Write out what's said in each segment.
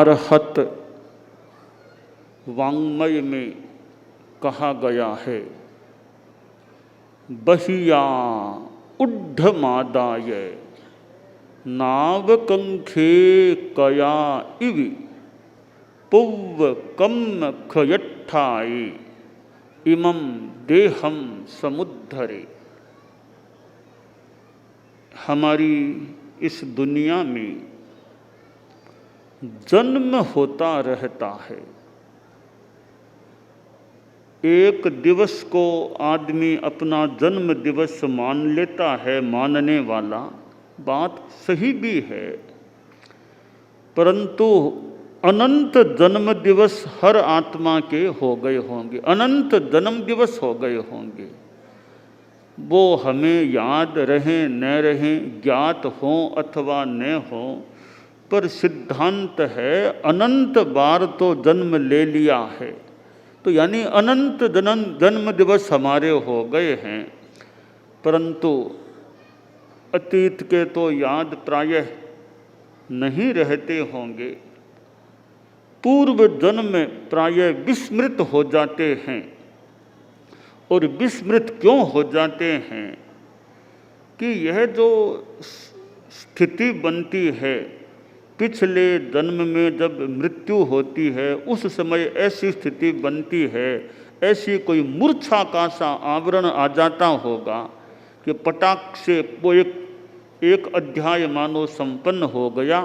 अरहत वाङ्मय में कहा गया है, बहिया उड्ढमादाय नावकंखे कया इवि पुव्व कम्म खयट्ठाये इमं देहम समुद्धरे। हमारी इस दुनिया में जन्म होता रहता है। एक दिवस को आदमी अपना जन्म दिवस मान लेता है, मानने वाला बात सही भी है, परंतु अनंत जन्म दिवस हर आत्मा के हो गए होंगे, अनंत जन्म दिवस हो गए होंगे। वो हमें याद रहें न रहें, ज्ञात हों अथवा न हों, पर सिद्धांत है अनंत बार तो जन्म ले लिया है, तो यानी अनंत जन्म दिवस हमारे हो गए हैं। परंतु अतीत के तो याद प्रायः नहीं रहते होंगे, पूर्व जन्म में प्रायः विस्मृत हो जाते हैं। और विस्मृत क्यों हो जाते हैं कि यह जो स्थिति बनती है, पिछले जन्म में जब मृत्यु होती है उस समय ऐसी स्थिति बनती है, ऐसी कोई मूर्छा का सा आवरण आ जाता होगा कि पटाक से वो एक अध्याय मानो संपन्न हो गया,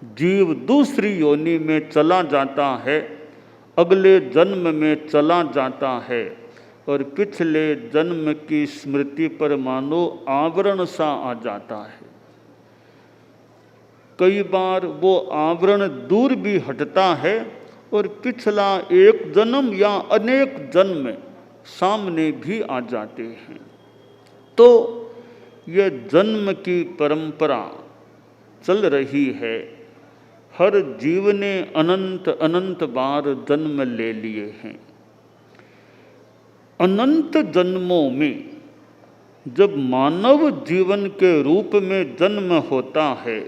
जीव दूसरी योनि में चला जाता है, अगले जन्म में चला जाता है और पिछले जन्म की स्मृति पर मानो आवरण सा आ जाता है। कई बार वो आवरण दूर भी हटता है और पिछला एक जन्म या अनेक जन्म सामने भी आ जाते हैं। तो यह जन्म की परंपरा चल रही है। हर जीव ने अनंत अनंत बार जन्म ले लिए हैं। अनंत जन्मों में जब मानव जीवन के रूप में जन्म होता है,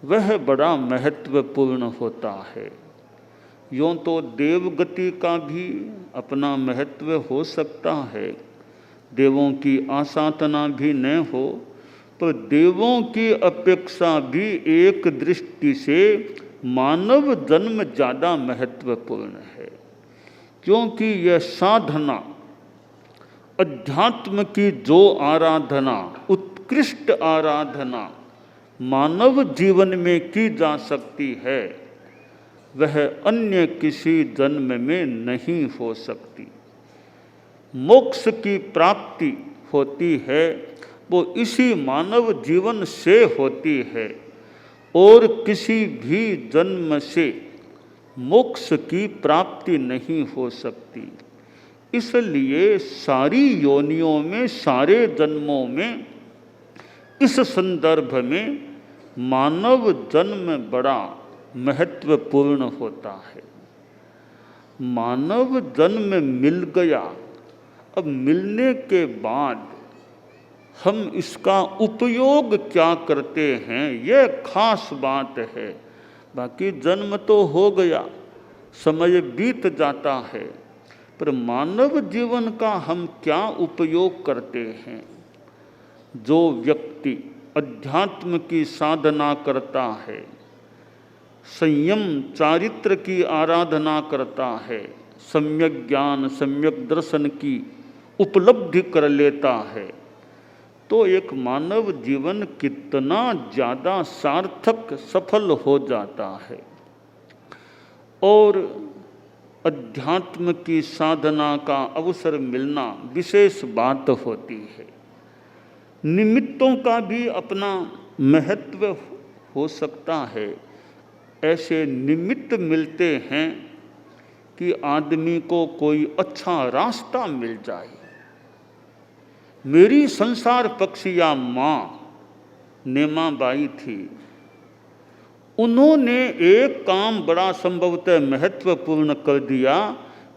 वह बड़ा महत्वपूर्ण होता है। यों तो देवगति का भी अपना महत्व हो सकता है, देवों की आसाधना भी न हो, पर देवों की अपेक्षा भी एक दृष्टि से मानव जन्म ज़्यादा महत्वपूर्ण है, क्योंकि यह साधना, अध्यात्म की जो आराधना, उत्कृष्ट आराधना मानव जीवन में की जा सकती है, वह अन्य किसी जन्म में नहीं हो सकती। मोक्ष की प्राप्ति होती है वो इसी मानव जीवन से होती है, और किसी भी जन्म से मोक्ष की प्राप्ति नहीं हो सकती। इसलिए सारी योनियों में, सारे जन्मों में, इस संदर्भ में मानव जन्म बड़ा महत्वपूर्ण होता है। मानव जन्म मिल गया, अब मिलने के बाद हम इसका उपयोग क्या करते हैं, यह खास बात है। बाकी जन्म तो हो गया, समय बीत जाता है, पर मानव जीवन का हम क्या उपयोग करते हैं। जो व्यक्ति अध्यात्म की साधना करता है, संयम चारित्र की आराधना करता है, सम्यक ज्ञान सम्यक दर्शन की उपलब्धि कर लेता है, तो एक मानव जीवन कितना ज़्यादा सार्थक सफल हो जाता है। और अध्यात्म की साधना का अवसर मिलना विशेष बात होती है। निमित्तों का भी अपना महत्व हो सकता है। ऐसे निमित्त मिलते हैं कि आदमी को कोई अच्छा रास्ता मिल जाए। मेरी संसार पक्षिया माँ नेमा बाई थी, उन्होंने एक काम बड़ा संभवतः महत्वपूर्ण कर दिया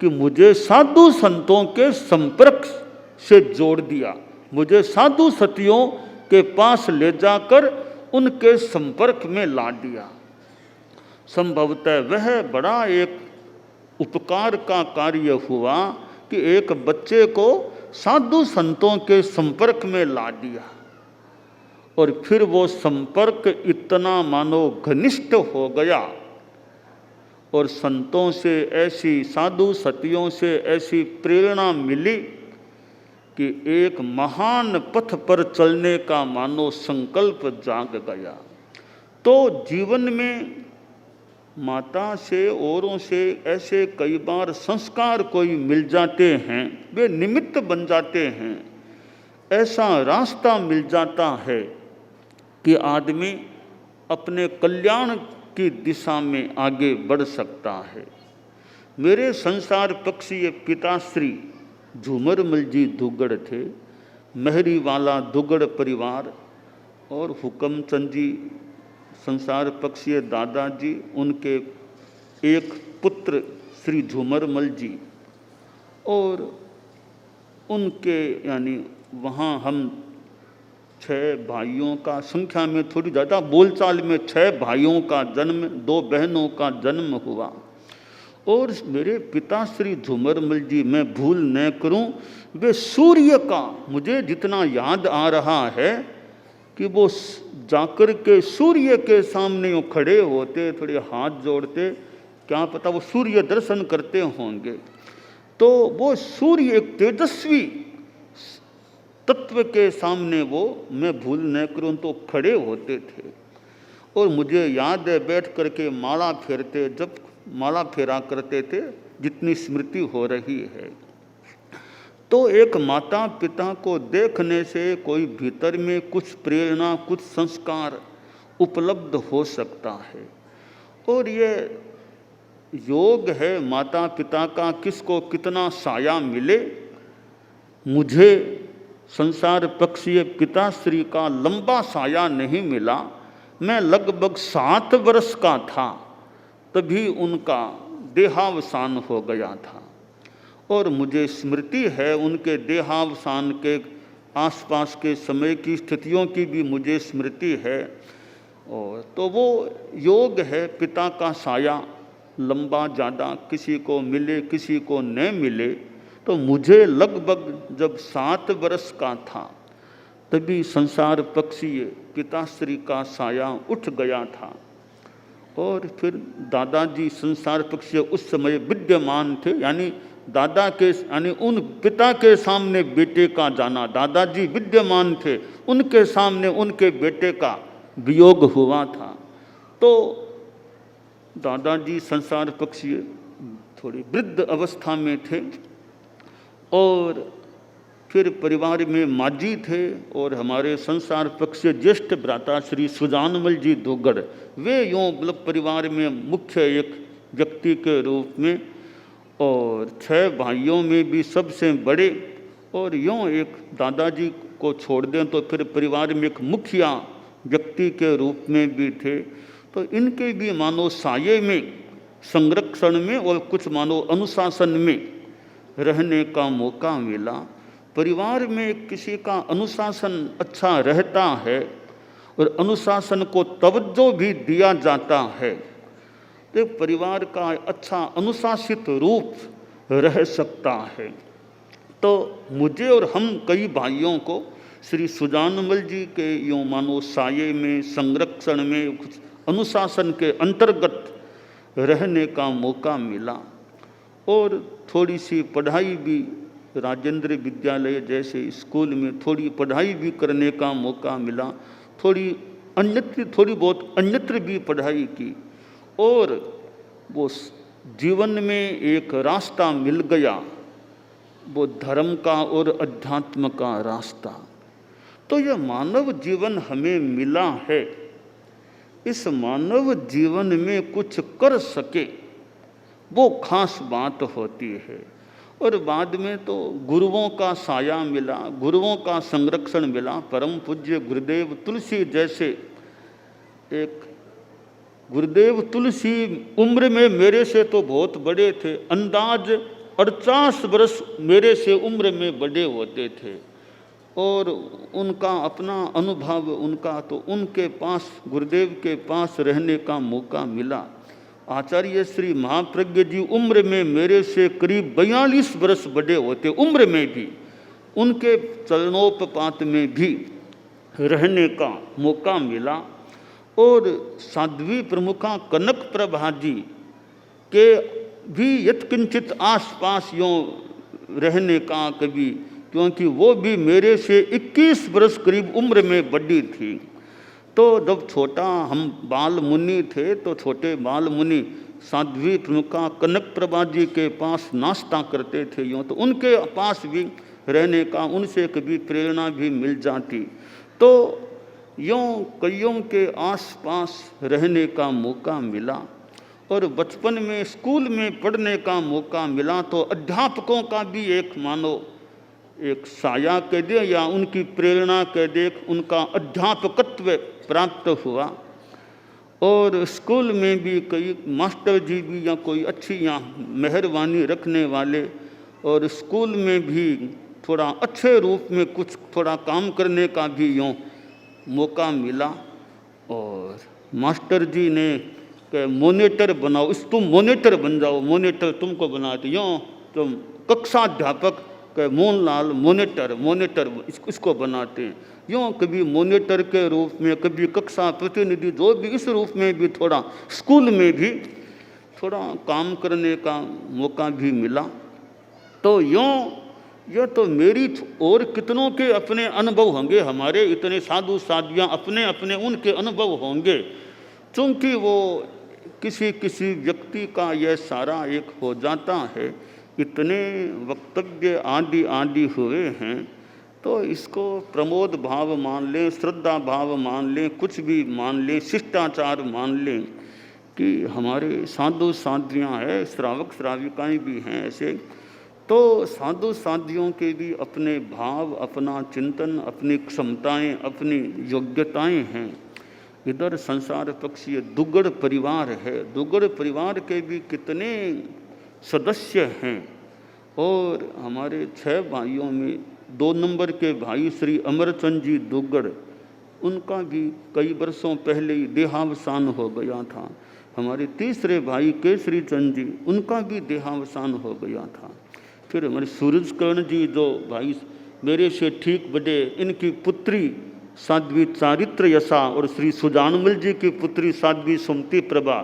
कि मुझे साधु संतों के संपर्क से जोड़ दिया, मुझे साधु सतियों के पास ले जाकर उनके संपर्क में ला दिया। संभवतः वह बड़ा एक उपकार का कार्य हुआ कि एक बच्चे को साधु संतों के संपर्क में ला दिया, और फिर वो संपर्क इतना मानो घनिष्ठ हो गया, और संतों से ऐसी, साधु सतियों से ऐसी प्रेरणा मिली कि एक महान पथ पर चलने का मानो संकल्प जाग गया। तो जीवन में माता से, औरों से ऐसे कई बार संस्कार कोई मिल जाते हैं, वे निमित्त बन जाते हैं, ऐसा रास्ता मिल जाता है कि आदमी अपने कल्याण की दिशा में आगे बढ़ सकता है। मेरे संसार पक्षीय पिताश्री झूमरमल जी दुग्गड़ थे, मेहरी वाला दुग्गड़ परिवार, और हुक्मचंद जी संसार पक्षीय दादाजी, उनके एक पुत्र श्री झूमरमल जी, और उनके यानी वहाँ हम 6 भाइयों का, संख्या में थोड़ी ज़्यादा, बोलचाल में 6 भाइयों का जन्म, 2 बहनों का जन्म हुआ। और मेरे पिता श्री झूमरमल जी, मैं भूल न करूं, वे सूर्य का, मुझे जितना याद आ रहा है कि वो जाकर के सूर्य के सामने वो खड़े होते, थोड़े हाथ जोड़ते, क्या पता वो सूर्य दर्शन करते होंगे। तो वो सूर्य एक तेजस्वी तत्व के सामने वो, मैं भूल न करूं, तो खड़े होते थे। और मुझे याद है बैठ करके माला फेरते, जब माला फेरा करते थे, जितनी स्मृति हो रही है। तो एक माता पिता को देखने से कोई भीतर में कुछ प्रेरणा, कुछ संस्कार उपलब्ध हो सकता है। और ये योग है माता पिता का, किसको कितना साया मिले। मुझे संसार पक्षीय पिताश्री का लंबा साया नहीं मिला, मैं लगभग 7 वर्ष का था तभी उनका देहावसान हो गया था। और मुझे स्मृति है उनके देहावसान के आसपास के समय की स्थितियों की भी मुझे स्मृति है। और तो वो योग है, पिता का साया लंबा ज़्यादा, किसी को मिले किसी को न मिले। तो मुझे लगभग जब 7 वर्ष का था तभी संसार पक्षीय पिताश्री का साया उठ गया था। और फिर दादाजी संसार पक्षीय उस समय विद्यमान थे, यानी दादा के, यानी उन पिता के सामने बेटे का जाना, दादाजी विद्यमान थे, उनके सामने उनके बेटे का वियोग हुआ था। तो दादाजी संसार पक्षीय थोड़ी वृद्ध अवस्था में थे। और फिर परिवार में माजी थे, और हमारे संसार पक्षीय ज्येष्ठ भ्राता श्री सुजानमल जी दुग्गड़, वे यूँ मतलब परिवार में मुख्य एक व्यक्ति के रूप में, और 6 भाइयों में भी सबसे बड़े, और यूँ एक दादाजी को छोड़ दें तो फिर परिवार में एक मुखिया व्यक्ति के रूप में भी थे। तो इनके भी मानो साये में, संरक्षण में और कुछ मानो अनुशासन में रहने का मौका मिला। परिवार में किसी का अनुशासन अच्छा रहता है और अनुशासन को तवज्जो भी दिया जाता है, तो परिवार का अच्छा अनुशासित रूप रह सकता है। तो मुझे और हम कई भाइयों को श्री सुजानमल जी के यूँ मानो साये में, संरक्षण में, कुछ अनुशासन के अंतर्गत रहने का मौका मिला। और थोड़ी सी पढ़ाई भी राजेंद्र विद्यालय जैसे स्कूल में थोड़ी पढ़ाई भी करने का मौका मिला, थोड़ी बहुत अन्यत्र भी पढ़ाई की। और वो जीवन में एक रास्ता मिल गया, वो धर्म का और अध्यात्म का रास्ता। तो यह मानव जीवन हमें मिला है, इस मानव जीवन में कुछ कर सके वो खास बात होती है। और बाद में तो गुरुओं का साया मिला, गुरुओं का संरक्षण मिला। परम पूज्य गुरुदेव तुलसी जैसे एक गुरुदेव तुलसी उम्र में मेरे से तो बहुत बड़े थे, अंदाज 48 वर्ष मेरे से उम्र में बड़े होते थे। और उनका अपना अनुभव, उनका तो उनके पास, गुरुदेव के पास रहने का मौका मिला। आचार्य श्री महाप्रज्ञ जी उम्र में मेरे से करीब 42 वर्ष बड़े होते, उम्र में भी उनके चरणोपपात में भी रहने का मौका मिला। और साध्वी प्रमुखा कनक प्रभा जी के भी यत्किंचित आसपास यूँ रहने का कभी, क्योंकि वो भी मेरे से 21 वर्ष करीब उम्र में बड़ी थी। तो जब छोटा हम बाल मुनि थे तो छोटे बाल मुनि साध्वी प्रमुखा कनक प्रभा जी के पास नाश्ता करते थे यूँ, तो उनके पास भी रहने का, उनसे कभी प्रेरणा भी मिल जाती। तो यूँ कईयों के आसपास रहने का मौका मिला। और बचपन में स्कूल में पढ़ने का मौका मिला तो अध्यापकों का भी एक मानो एक साया कह दे या उनकी प्रेरणा कह दे, उनका अध्यापकत्व प्राप्त हुआ। और स्कूल में भी कई मास्टर जी भी या कोई अच्छी या मेहरबानी रखने वाले, और स्कूल में भी थोड़ा अच्छे रूप में कुछ थोड़ा काम करने का भी यूँ मौका मिला। और मास्टर जी ने कि मोनिटर बनाओ, इस तुम मोनिटर बन जाओ, मोनिटर तुमको बनाते यूँ, तुम कक्षाध्यापक के मोहनलाल मोनिटर इसको बनाते हैं यूँ। कभी मोनिटर के रूप में, कभी कक्षा प्रतिनिधि, जो भी इस रूप में भी थोड़ा स्कूल में भी थोड़ा काम करने का मौका भी मिला। तो यूँ यह तो मेरी और कितनों के अपने अनुभव होंगे, हमारे इतने साधु साधियाँ अपने अपने उनके अनुभव होंगे। चूँकि वो किसी किसी व्यक्ति का यह सारा एक हो जाता है, इतने वक्तव्य आदि आदि हुए हैं, तो इसको प्रमोद भाव मान लें, श्रद्धा भाव मान लें, कुछ भी मान लें, शिष्टाचार मान लें कि हमारे साधु साधियाँ हैं, श्रावक श्राविकाएँ भी हैं ऐसे। तो साधु साधियों के भी अपने भाव, अपना चिंतन, अपनी क्षमताएं, अपनी योग्यताएं हैं। इधर संसार पक्षीय दुग्गड़ परिवार है, दुग्गड़ परिवार के भी कितने सदस्य हैं। और हमारे 6 भाइयों में 2 नंबर के भाई श्री अमरचंद जी दुग्गड़, उनका भी कई वर्षों पहले ही देहावसान हो गया था। हमारे तीसरे भाई केसरी चंद जी, उनका भी देहावसान हो गया था। फिर हमारे सूरज कर्ण जी जो भाई मेरे से ठीक बड़े, इनकी पुत्री साध्वी चारित्र यशा और श्री सुजानमल जी की पुत्री साध्वी सुमति प्रभा,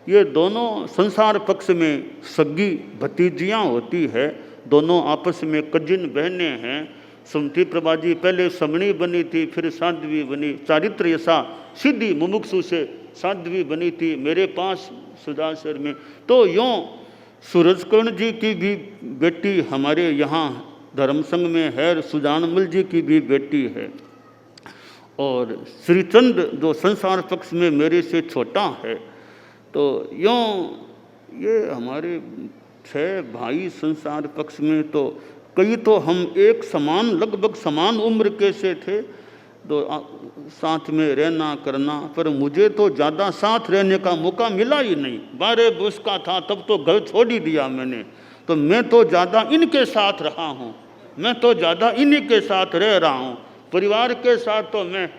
ये दोनों संसार पक्ष में सगी भतीजियाँ होती है, दोनों आपस में कजिन बहनें हैं। सुमति प्रभा जी पहले समणी बनी थी, फिर साध्वी बनी। चारित्र यशा सीधी मुमुक्षु से साध्वी बनी थी मेरे पास सुजासर में। तो यूँ सूरज कर्ण जी की भी बेटी हमारे यहाँ धर्मसंघ में है, सुजानमल जी की भी बेटी है। और श्रीचंद जो संसार पक्ष में मेरे से छोटा है। तो यूँ ये हमारे 6 भाई संसार पक्ष में, तो कई तो हम एक समान लगभग समान उम्र के से थे, तो साथ में रहना करना, पर मुझे तो ज़्यादा साथ रहने का मौका मिला ही नहीं। 12 वर्ष का था तब तो घर छोड़ ही दिया मैंने। तो मैं तो ज़्यादा इनके साथ रहा हूँ, मैं तो ज़्यादा इन्हीं के साथ रह रहा हूँ। परिवार के साथ तो मैं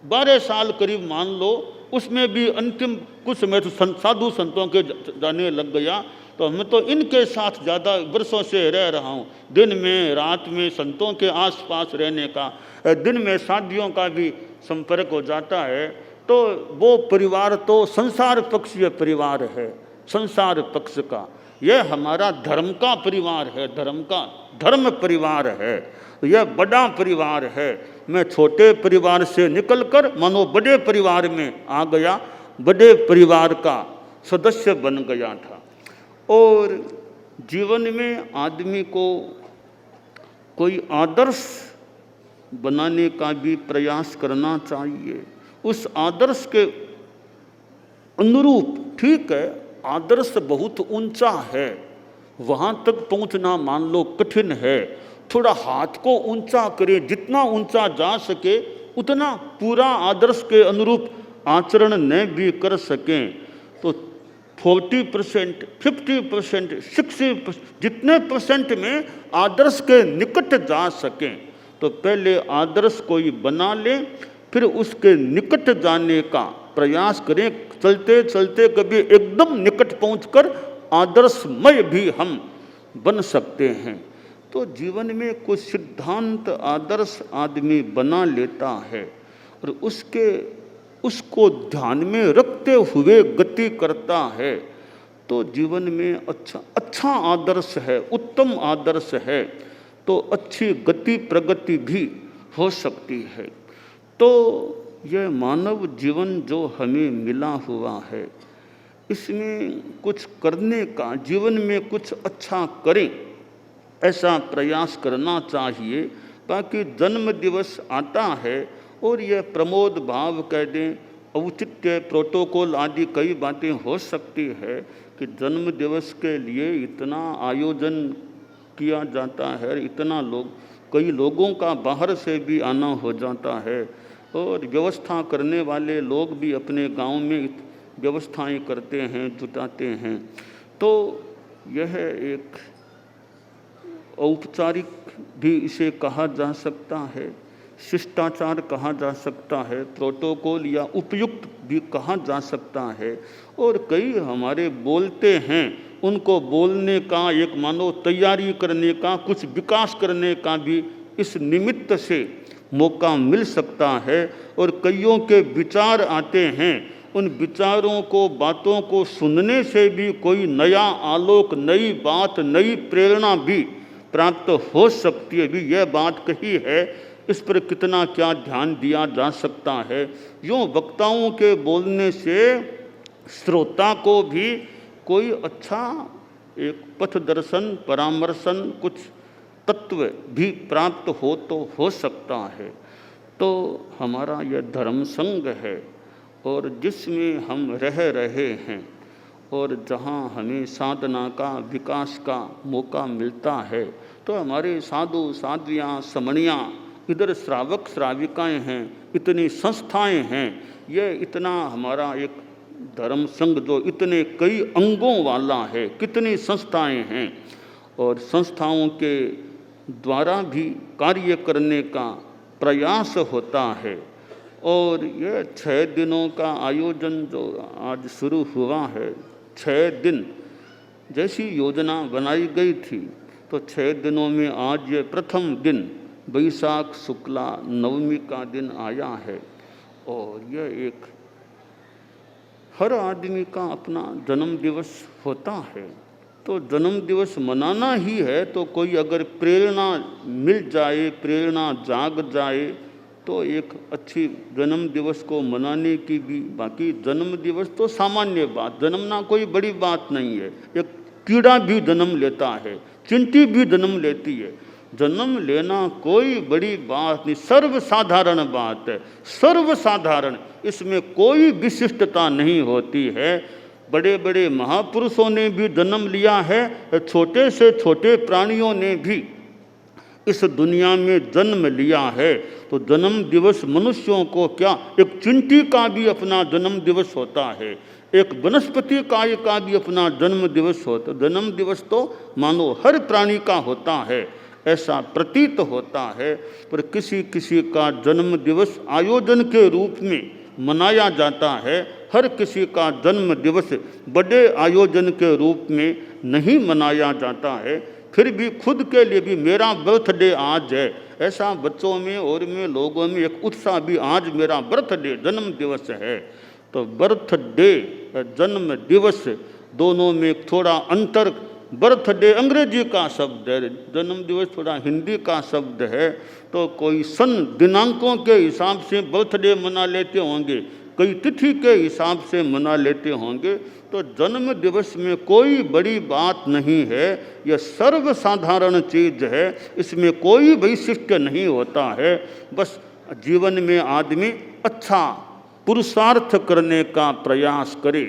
12 साल करीब मान लो, उसमें भी अंतिम कुछ मैं तो साधु संतों के जाने लग गया। तो मैं तो इनके साथ ज़्यादा वर्षों से रह रहा हूँ। दिन में रात में संतों के आसपास रहने का, दिन में साधियों का भी संपर्क हो जाता है। तो वो परिवार तो संसार पक्षीय परिवार है, संसार पक्ष का। यह हमारा धर्म का परिवार है, धर्म परिवार है, यह बड़ा परिवार है। मैं छोटे परिवार से निकलकर मानो बड़े परिवार में आ गया, बड़े परिवार का सदस्य बन गया था। और जीवन में आदमी को कोई आदर्श बनाने का भी प्रयास करना चाहिए। उस आदर्श के अनुरूप, ठीक है आदर्श बहुत ऊंचा है, वहाँ तक पहुँचना मान लो कठिन है। थोड़ा हाथ को ऊंचा करें, जितना ऊंचा जा सके उतना पूरा आदर्श के अनुरूप आचरण न भी कर सकें तो 40%, 50%, 60%, जितने परसेंट में आदर्श के निकट जा सकें, तो पहले आदर्श कोई बना लें, फिर उसके निकट जाने का प्रयास करें, चलते चलते कभी एकदम निकट पहुंचकर आदर्शमय भी हम बन सकते हैं। तो जीवन में कुछ सिद्धांत आदर्श आदमी बना लेता है और उसको ध्यान में रखते हुए गति करता है, तो जीवन में अच्छा आदर्श है, उत्तम आदर्श है, तो अच्छी गति प्रगति भी हो सकती है। तो यह मानव जीवन जो हमें मिला हुआ है, इसमें कुछ करने का, जीवन में कुछ अच्छा करें ऐसा प्रयास करना चाहिए। बाकी जन्म दिवस आता है और यह प्रमोद भाव कह दें, औचित्य, प्रोटोकॉल आदि कई बातें हो सकती है कि जन्म दिवस के लिए इतना आयोजन किया जाता है, इतना कई लोगों का बाहर से भी आना हो जाता है और व्यवस्था करने वाले लोग भी अपने गांव में व्यवस्थाएं करते हैं, जुटाते हैं। तो यह एक औपचारिक भी इसे कहा जा सकता है, शिष्टाचार कहा जा सकता है, प्रोटोकॉल या उपयुक्त भी कहा जा सकता है। और कई हमारे बोलते हैं, उनको बोलने का एक मानो तैयारी करने का, कुछ विकास करने का भी इस निमित्त से मौका मिल सकता है। और कईयों के विचार आते हैं, उन विचारों को, बातों को सुनने से भी कोई नया आलोक, नई बात, नई प्रेरणा भी प्राप्त हो सकती है। भी यह बात कही है, इस पर कितना क्या ध्यान दिया जा सकता है। यूँ वक्ताओं के बोलने से श्रोता को भी कोई अच्छा एक पथ दर्शन, परामर्शन, कुछ तत्व भी प्राप्त हो तो हो सकता है। तो हमारा यह धर्म संघ है और जिसमें हम रह रहे हैं और जहाँ हमें साधना का, विकास का मौका मिलता है, तो हमारे साधु साध्वियाँ, समणियाँ, इधर श्रावक श्राविकाएँ हैं, इतनी संस्थाएँ हैं, यह इतना हमारा एक धर्म संघ जो इतने कई अंगों वाला है, कितनी संस्थाएँ हैं और संस्थाओं के द्वारा भी कार्य करने का प्रयास होता है। और यह 6 दिनों का आयोजन जो आज शुरू हुआ है, 6 दिन जैसी योजना बनाई गई थी, तो 6 दिनों में आज ये प्रथम दिन बैसाख शुक्ला नवमी का दिन आया है। और यह एक हर आदमी का अपना जन्म दिवस होता है, तो जन्म दिवस मनाना ही है। तो कोई अगर प्रेरणा मिल जाए, प्रेरणा जाग जाए, तो एक अच्छी जन्म दिवस को मनाने की भी। बाकी जन्म दिवस तो सामान्य बात, जन्मना कोई बड़ी बात नहीं है। एक कीड़ा भी जन्म लेता है, चिंटी भी जन्म लेती है, जन्म लेना कोई बड़ी बात नहीं, सर्वसाधारण बात है, सर्वसाधारण, इसमें कोई विशिष्टता नहीं होती है। बड़े बड़े महापुरुषों ने भी जन्म लिया है, छोटे से छोटे प्राणियों ने भी इस दुनिया में जन्म लिया है। तो जन्म दिवस मनुष्यों को क्या, एक चिंटी का भी अपना जन्म दिवस होता है, एक वनस्पति काय का भी अपना जन्म दिवस होता है। जन्म दिवस तो मानो हर प्राणी का होता है, ऐसा प्रतीत होता है। पर किसी किसी का जन्म दिवस आयोजन के रूप में मनाया जाता है, हर किसी का जन्म दिवस बड़े आयोजन के रूप में नहीं मनाया जाता है। फिर भी खुद के लिए भी मेरा बर्थडे आज है, ऐसा बच्चों में और में लोगों में एक उत्साह भी, आज मेरा बर्थडे, जन्म दिवस है। तो बर्थडे, जन्म दिवस, दोनों में थोड़ा अंतर। बर्थडे अंग्रेजी का शब्द है, जन्म दिवस थोड़ा हिंदी का शब्द है। तो कोई सन दिनांकों के हिसाब से बर्थडे मना लेते होंगे, कई तिथि के हिसाब से मना लेते होंगे। तो जन्म दिवस में कोई बड़ी बात नहीं है, यह सर्वसाधारण चीज़ है, इसमें कोई वैशिष्ट्य नहीं होता है। बस जीवन में आदमी अच्छा पुरुषार्थ करने का प्रयास करे।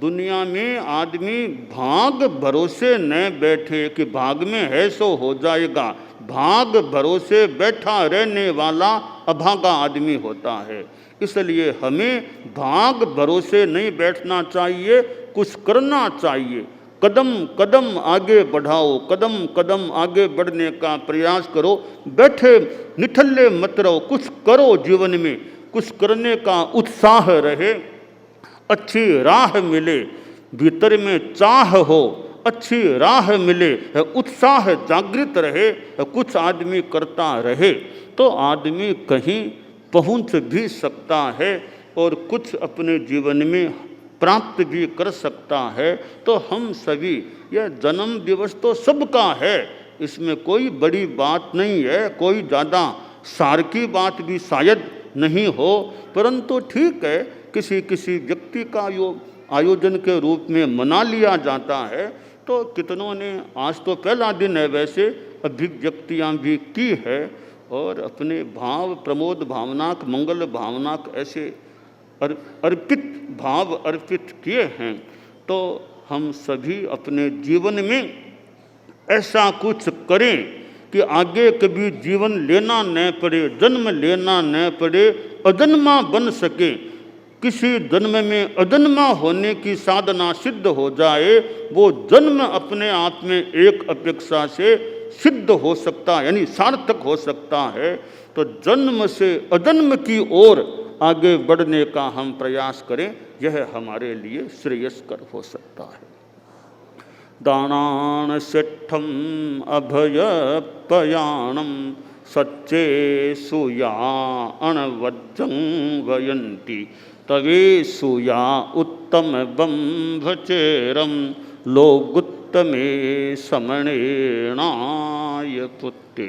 दुनिया में आदमी भाग भरोसे न बैठे कि भाग में है सो हो जाएगा। भाग भरोसे बैठा रहने वाला अभागा आदमी होता है। इसलिए हमें भाग भरोसे नहीं बैठना चाहिए, कुछ करना चाहिए। कदम कदम आगे बढ़ाओ, कदम कदम आगे बढ़ने का प्रयास करो। बैठे निठल्ले मत रहो, कुछ करो, जीवन में कुछ करने का उत्साह रहे। अच्छी राह मिले, भीतर में चाह हो, अच्छी राह मिले, उत्साह जागृत रहे, कुछ आदमी करता रहे तो आदमी कहीं पहुंच भी सकता है और कुछ अपने जीवन में प्राप्त भी कर सकता है। तो हम सभी, यह जन्म दिवस तो सबका है, इसमें कोई बड़ी बात नहीं है, कोई ज़्यादा सार की बात भी शायद नहीं हो, परंतु ठीक है, किसी किसी व्यक्ति का आयोजन के रूप में मना लिया जाता है। तो कितनों ने, आज तो पहला दिन है वैसे, अभिव्यक्तियाँ भी की है और अपने भाव प्रमोद भावनाक मंगल भावनाक ऐसे अर्पित भाव अर्पित किए हैं। तो हम सभी अपने जीवन में ऐसा कुछ करें कि आगे कभी जीवन लेना न पड़े, जन्म लेना न पड़े, अजन्मा बन सके। किसी जन्म में अजन्मा होने की साधना सिद्ध हो जाए, वो जन्म अपने आप में एक अपेक्षा से सिद्ध हो सकता है, यानी सार्थक हो सकता है। तो जन्म से अजन्म की ओर आगे बढ़ने का हम प्रयास करें, यह हमारे लिए श्रेयस्कर हो सकता है। दानान सिद्धम अभय पयाणम सच्चे सुया अणवज्जं वयंती तवे सुया उत्तम बंभचेरम लोगुत्तमे समणेणाय पुत्ते।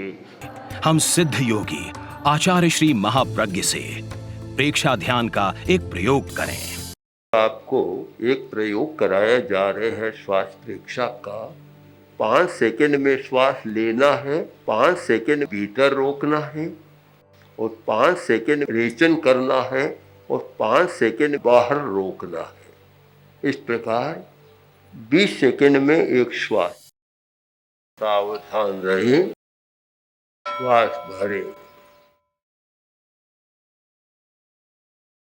हम सिद्ध योगी आचार्य श्री महाप्रज्ञ से प्रेक्षा ध्यान का एक प्रयोग करें। आपको एक प्रयोग कराया जा रहे हैं श्वास प्रेक्षा का। 5 सेकंड में श्वास लेना है, 5 सेकंड भीतर रोकना है और 5 सेकंड रेचन करना है और 5 सेकंड बाहर रोकना है। इस प्रकार 20 सेकंड में एक श्वास। सावधान रहे, श्वास भरे,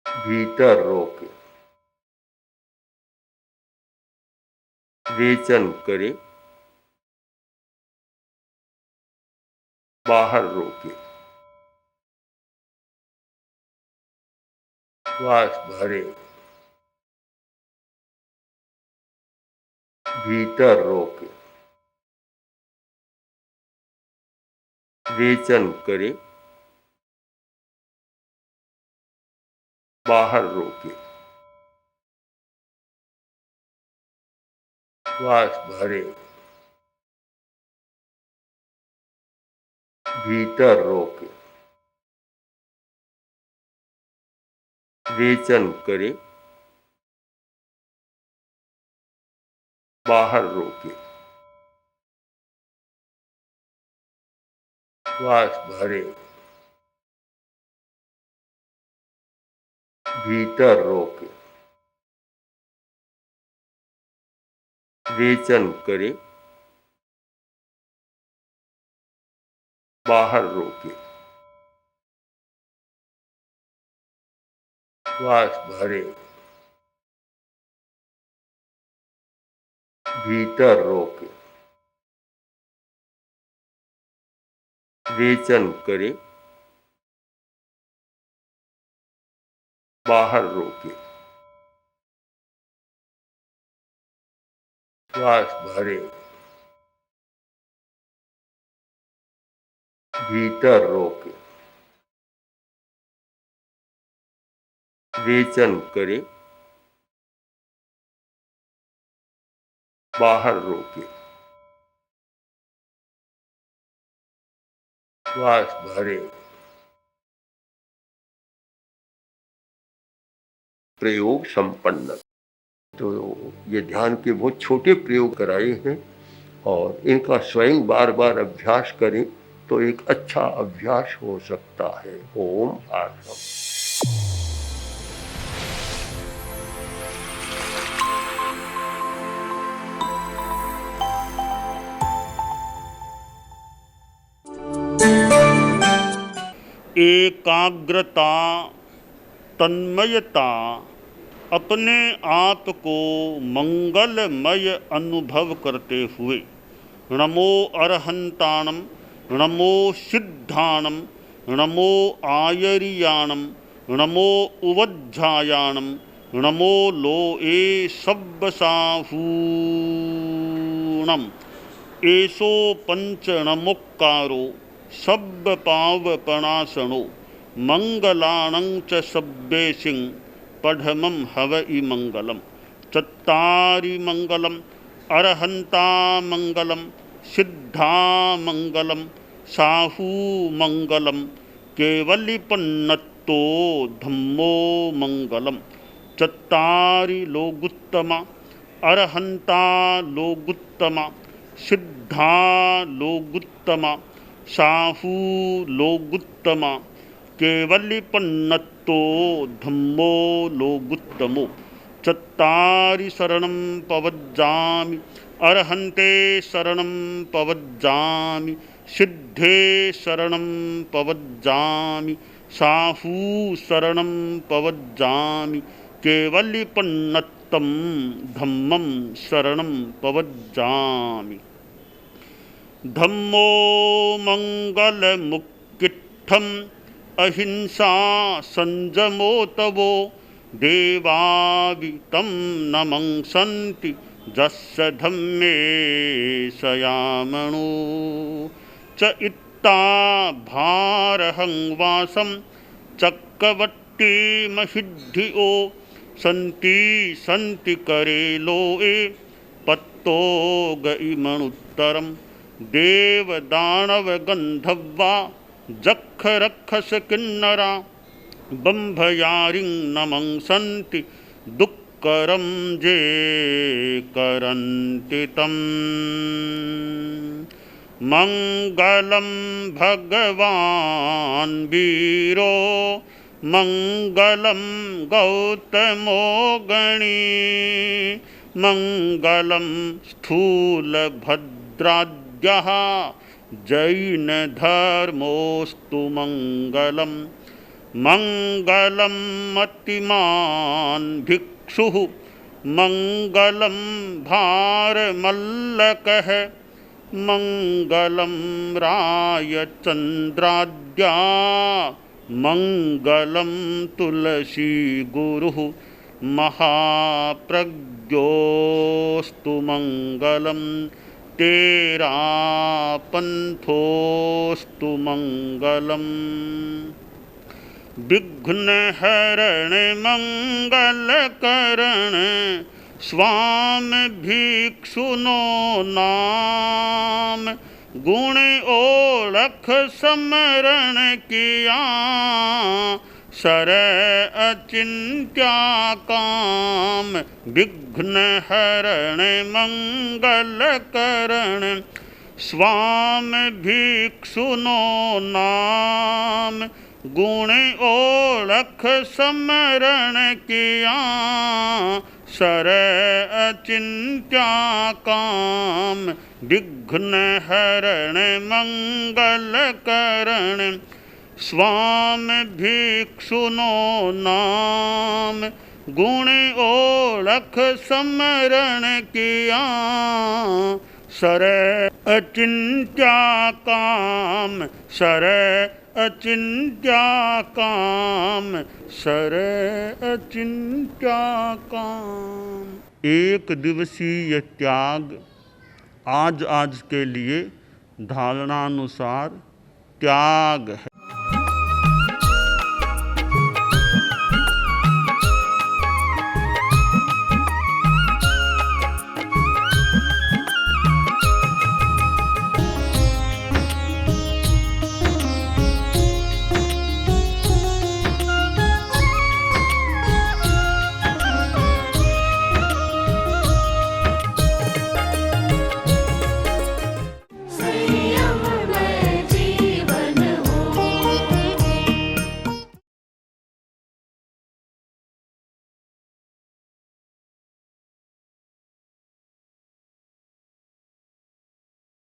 भीतर रोके, रेचन करे, बाहर रोके, श्वास भरे, भीतर रोके, रेचन करे, बाहर रोके, श्वास भरे, भीतर रोके, रेचन करे, बाहर रोके, श्वास भरे, भीतर रोके, रेचन करे, बाहर रोके, श्वास भरे, भीतर रोके, रेचन करे, बाहर रोके, श्वास भरे, भीतर रोके, रेचन करे, बाहर रोके, श्वास भरे। प्रयोग संपन्न। तो ये ध्यान के बहुत छोटे प्रयोग कराए हैं और इनका स्वयं बार बार अभ्यास करें तो एक अच्छा अभ्यास हो सकता है। ओम आत्मा। एकाग्रता, तन्मयता, अपने आप को मंगलमय अनुभव करते हुए नमो अरहंताणम, नमो सिद्धाणम, नमो आयरियाणम, नमो उवज्झायाणम, नमो लो ए सब्ब साहूणम एसो पंच नमोक्कारो सब्ब पाव पणासनो मंगलाणं च सब्बे सिंह पढ़मं हव इ मंगलम चत्तारि मंगलम अरहंता मंगलम सिद्धा मंगलम साहू मंगलम केवलिपन्नत्तो धम्मो मंगलम चत्तारि लोगुत्तमा अरहंता लोगुत्तमा सिद्धा लोगुत्तमा साहू लोगुत्तमा केवलिपन्नत्तो धम्मो लोगुत्तमो चत्तारि शरणं पवज्जामि अरहन्ते शरणं पवज्जामि सिद्धे शरणं पवज्जामि साहू शरणं पवज्जामि केवलिपन्नत्तं धम्मं शरणं पवज्जामि धम्मो मंगलमुक्किट्ठम् अहिंसा संजमो तवो देवावितं नमंसन्ति जस्य धम्मे सयामणो च इत्ता भारहं वासं चक्रवट्टी महिद्धियो सन्ति करेलो ए पत्तो गइमणुत्तरं देवदानवगन्धर्वा जख रक्षस किन्नरा बंभयारिं नमंसन्ति दुःकरं जे करन्ति तम् मंगलं भगवान् वीरो मंगलं गौतमो गणी मंगलं स्थूलभद्राद्यः जैन धर्मोस्तु मंगलम मंगलम मतिमान भिक्षुः मंगलम भारमल्लकः मंगलम रायचंद्राद्या मंगलम तुलसी गुरुः महाप्रज्ञोस्तु मंगलम तेरा पंथोस्तु मंगलम विघ्न हरण मंगल करण स्वामी भिक्षुनो नाम गुण ओळख समरण किया सर अचिंत्या काम विघ्न हरण मंगल करण स्वामी भिक्षुनो नाम गुण ओळख समरण किया सर अचिंत्या काम विघ्न हरण मंगल करण स्वामी भिक्षुनो नाम गुण ओळख समरण किया सर अचिंत्या काम सर अचिंत्या काम सर अचिंत्या काम। एक दिवसीय त्याग आज के लिए धारणानुसार त्याग है।